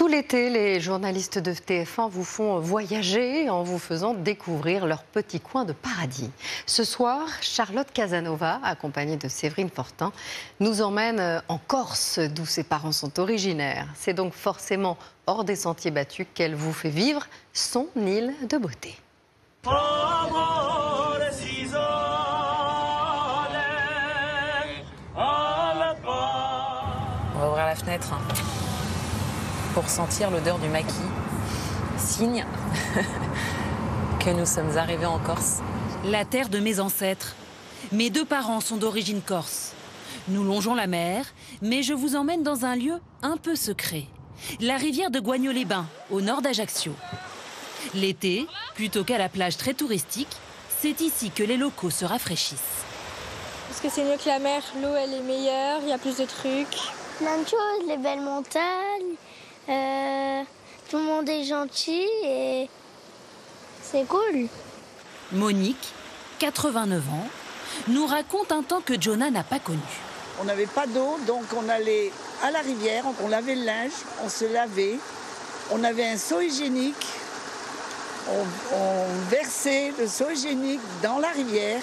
Tout l'été, les journalistes de TF1 vous font voyager en vous faisant découvrir leur petit coin de paradis. Ce soir, Charlotte Casanova, accompagnée de Séverine Fortin, nous emmène en Corse, d'où ses parents sont originaires. C'est donc forcément hors des sentiers battus qu'elle vous fait vivre son île de beauté. On va ouvrir la fenêtre pour sentir l'odeur du maquis. Signe que nous sommes arrivés en Corse. La terre de mes ancêtres. Mes deux parents sont d'origine corse. Nous longeons la mer, mais je vous emmène dans un lieu un peu secret. La rivière de Guagno-les-Bains, au nord d'Ajaccio. L'été, plutôt qu'à la plage très touristique, c'est ici que les locaux se rafraîchissent. Parce que c'est mieux que la mer, l'eau elle est meilleure, il y a plus de trucs. Plein de choses, les belles montagnes, tout le monde est gentil et c'est cool. Monique, 89 ans, nous raconte un temps que Jonah n'a pas connu. On n'avait pas d'eau, donc on allait à la rivière, on lavait le linge, on se lavait. On avait un seau hygiénique, on versait le seau hygiénique dans la rivière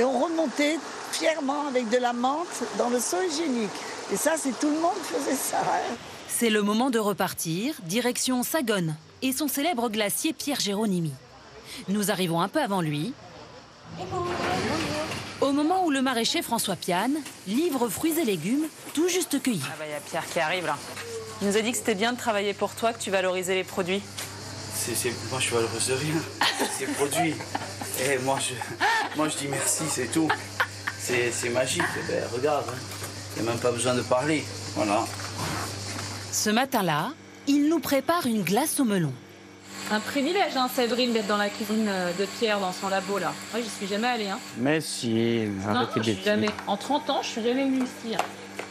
et on remontait fièrement avec de la menthe dans le seau hygiénique. Et ça, c'est tout le monde faisait ça. Hein. C'est le moment de repartir, direction Sagone et son célèbre glacier Pierre Géronimi. Nous arrivons un peu avant lui, au moment où le maraîcher François Piane livre fruits et légumes tout juste cueillis. Ah bah y a Pierre qui arrive là. Il nous a dit que c'était bien de travailler pour toi, que tu valorisais les produits. Moi je valorise rien, c'est le produit. Et moi je dis merci, c'est tout. C'est magique, ben, regarde, il n'y a même pas besoin de parler, voilà. Ce matin-là, il nous prépare une glace au melon. Un privilège, hein, Séverine, d'être dans la cuisine de Pierre, dans son labo là. Moi, j'y suis jamais allée. Hein. Mais si, non, je suis jamais. En 30 ans, je suis jamais venue ici. Hein.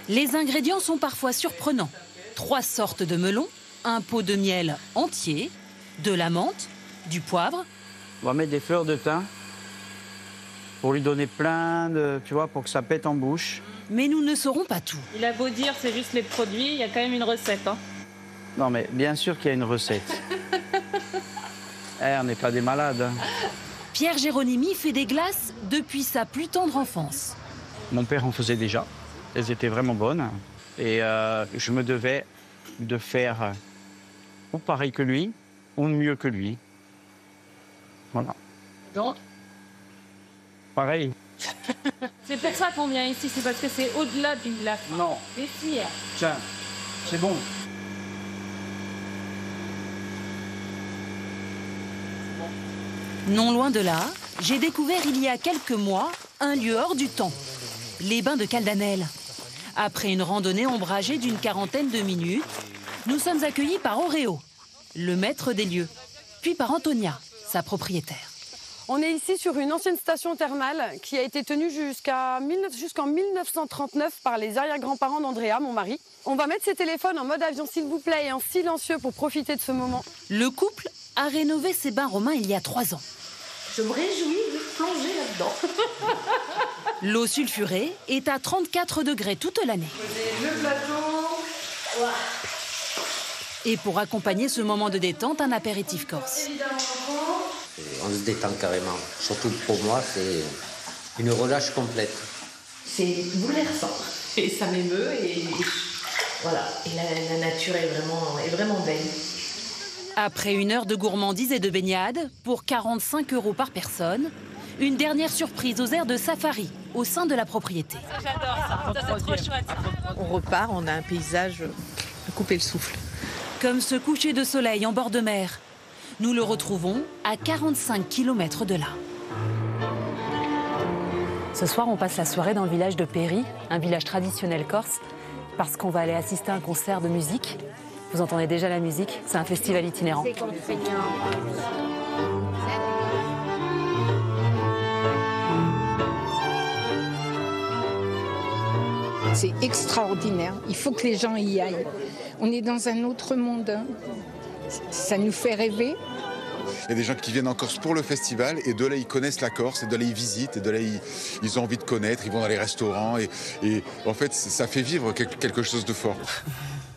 Les ingrédients sont parfois surprenants. 3 sortes de melons, un pot de miel entier, de la menthe, du poivre. On va mettre des fleurs de thym pour lui donner plein de, tu vois, pour que ça pète en bouche. Mais nous ne saurons pas tout. Il a beau dire c'est juste les produits, il y a quand même une recette. Hein. Non mais bien sûr qu'il y a une recette. On n'est pas des malades. Hein. Pierre Géronimi fait des glaces depuis sa plus tendre enfance. Mon père en faisait déjà. Elles étaient vraiment bonnes. Et je me devais de faire ou pareil que lui, ou mieux que lui. Voilà. Donc pareil. C'est pour ça qu'on vient ici, c'est parce que c'est au-delà du lac. Non. C'est fier. Tiens, c'est bon. Non loin de là, j'ai découvert il y a quelques mois un lieu hors du temps, les bains de Caldanel. Après une randonnée ombragée d'une quarantaine de minutes, nous sommes accueillis par Oreo, le maître des lieux, puis par Antonia, sa propriétaire. On est ici sur une ancienne station thermale qui a été tenue jusqu'en 1939 par les arrière-grands-parents d'Andrea, mon mari. On va mettre ses téléphones en mode avion s'il vous plaît et en silencieux pour profiter de ce moment. Le couple a rénové ses bains romains il y a 3 ans. Je me réjouis de plonger là-dedans. L'eau sulfurée est à 34 degrés toute l'année. Le plateau. Et pour accompagner ce moment de détente, un apéritif corse. On se détend carrément. Surtout pour moi, c'est une relâche complète. C'est bouleversant et ça m'émeut et voilà. Et la nature est vraiment belle. Après 1 heure de gourmandise et de baignade, pour 45 € par personne, une dernière surprise aux aires de safari au sein de la propriété. J'adore ça, c'est trop chouette. On repart, on a un paysage à couper le souffle. Comme ce coucher de soleil en bord de mer. Nous le retrouvons à 45 km de là. Ce soir, on passe la soirée dans le village de Péry, un village traditionnel corse, parce qu'on va aller assister à un concert de musique. Vous entendez déjà la musique, c'est un festival itinérant. C'est extraordinaire, il faut que les gens y aillent. On est dans un autre monde, ça nous fait rêver. Il y a des gens qui viennent en Corse pour le festival et de là ils connaissent la Corse et de là ils visitent et de là ils ont envie de connaître, ils vont dans les restaurants et en fait ça fait vivre quelque chose de fort.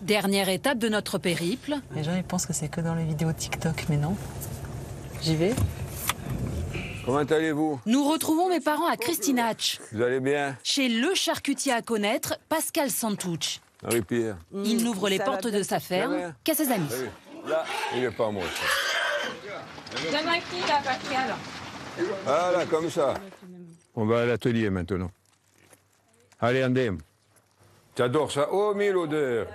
Dernière étape de notre périple. Les gens ils pensent que c'est que dans les vidéos TikTok, mais non. J'y vais. Comment allez-vous? Nous retrouvons mes parents à Christinach, Vous allez bien? chez le charcutier à connaître, Pascal Santouch. Marie-Pierre. Il n'ouvre les portes de sa ferme qu'à ses amis. Là, il n'est pas moi. Donne à qui, là, Pascal? Voilà, comme ça. On va à l'atelier maintenant. Allez, Andem. Tu adores ça? Oh, mille odeurs.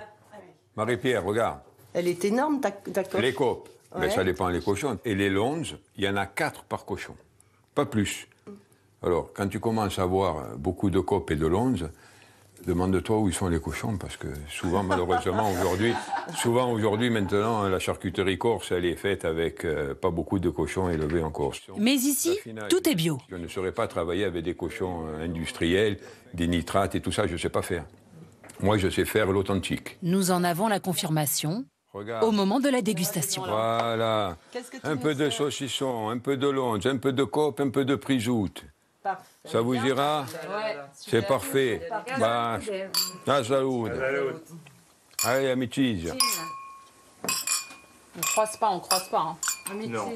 Marie-Pierre, regarde. Elle est énorme, ta coche. Les coques. Ouais. Ben, ça dépend des cochons. Et les longes, il y en a 4 par cochon. Pas plus. Alors, quand tu commences à voir beaucoup de copes et de longes, demande-toi où ils sont les cochons, parce que souvent, malheureusement, aujourd'hui, maintenant, la charcuterie corse, elle est faite avec pas beaucoup de cochons élevés en Corse. Mais ici, tout est bio. Je ne saurais pas travailler avec des cochons industriels, des nitrates et tout ça, je ne sais pas faire. Moi, je sais faire l'authentique. Nous en avons la confirmation Regarde. au moment de la dégustation. Voilà. Un peu de saucisson, un peu de longe, un peu de cope, un peu de prisoute. Parfait. Ça vous ira? Ouais. C'est parfait. Bah, à salut. Allez, amicizia. On croise pas. Hein. Non.